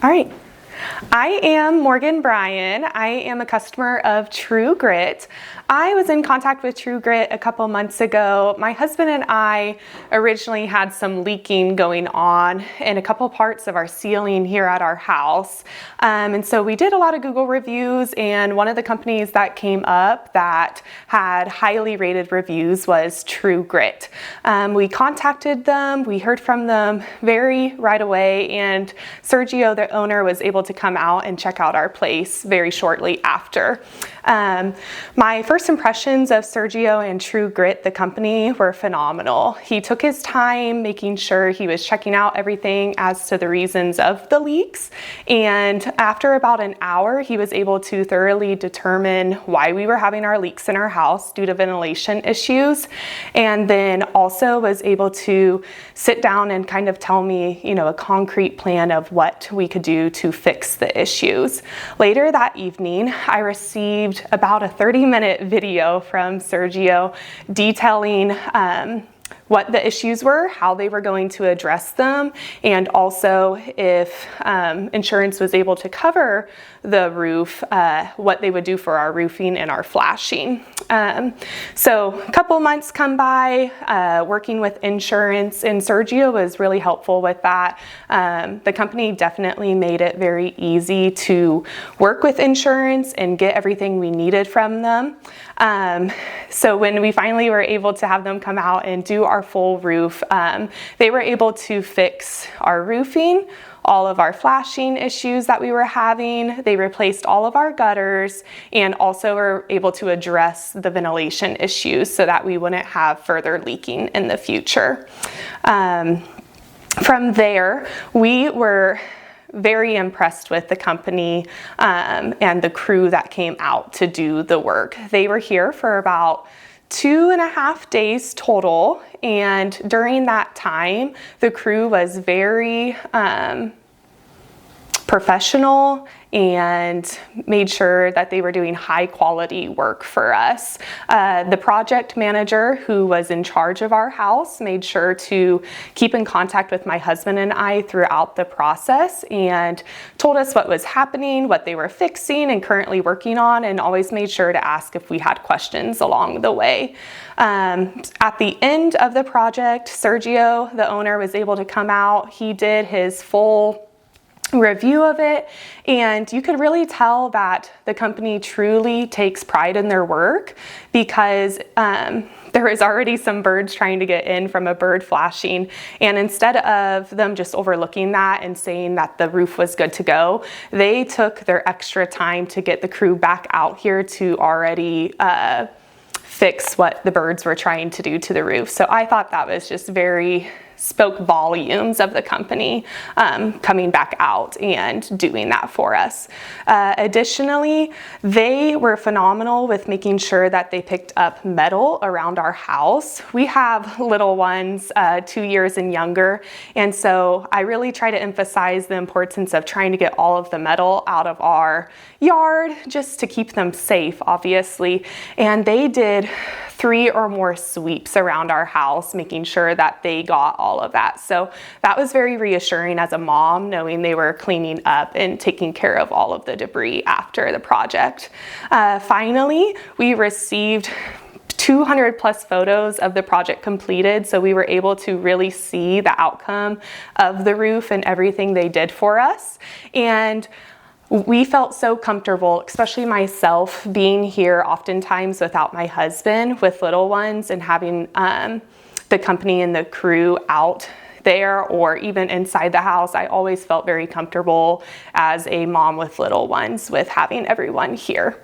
All right. I am Morgan Bryan. I am a customer of True Grit. I was in contact with True Grit a couple months ago. My husband and I originally had some leaking going on in a couple parts of our ceiling here at our house. And so we did a lot of Google reviews, and one of the companies that came up that had highly rated reviews was True Grit. We contacted them, we heard from them right away, and Sergio, the owner, was able to come out and check out our place very shortly after. My first impressions of Sergio and True Grit, the company, were phenomenal. He took his time making sure he was checking out everything as to the reasons of the leaks, and after about an hour he was able to thoroughly determine why we were having our leaks in our house due to ventilation issues, and then also was able to sit down and kind of tell me, a concrete plan of what we could do to fix the issues. Later that evening, I received about a 30-minute video from Sergio detailing what the issues were, how they were going to address them, and also if insurance was able to cover the roof, what they would do for our roofing and our flashing. So a couple months come by working with insurance, and Sergio was really helpful with that. The company definitely made it very easy to work with insurance and get everything we needed from them. So when we finally were able to have them come out and do our full roof, they were able to fix our roofing, all of our flashing issues that we were having. They replaced all of our gutters and also were able to address the ventilation issues so that we wouldn't have further leaking in the future. From there, we were very impressed with the company and the crew that came out to do the work. They were here for about 2.5 days total, and during that time the crew was very professional and made sure that they were doing high quality work for us. The project manager who was in charge of our house made sure to keep in contact with my husband and I throughout the process and told us what was happening, what they were fixing and currently working on, and always made sure to ask if we had questions along the way. At the end of the project, Sergio, the owner, was able to come out. He did his full review of it, and you could really tell that the company truly takes pride in their work, because there was already some birds trying to get in from a bird flashing, and instead of them just overlooking that and saying that the roof was good to go, they took their extra time to get the crew back out here to already fix what the birds were trying to do to the roof. So I thought that was just spoke volumes of the company coming back out and doing that for us. Additionally, they were phenomenal with making sure that they picked up metal around our house. We have little ones, 2 years and younger, and so I really try to emphasize the importance of trying to get all of the metal out of our yard just to keep them safe, obviously. And they did 3 or more sweeps around our house, making sure that they got all of that. So that was very reassuring as a mom, knowing they were cleaning up and taking care of all of the debris after the project. Finally, we received 200 plus photos of the project completed, so we were able to really see the outcome of the roof and everything they did for us. And we felt so comfortable, especially myself, being here oftentimes without my husband with little ones, and having the company and the crew out there or even inside the house. I always felt very comfortable as a mom with little ones with having everyone here.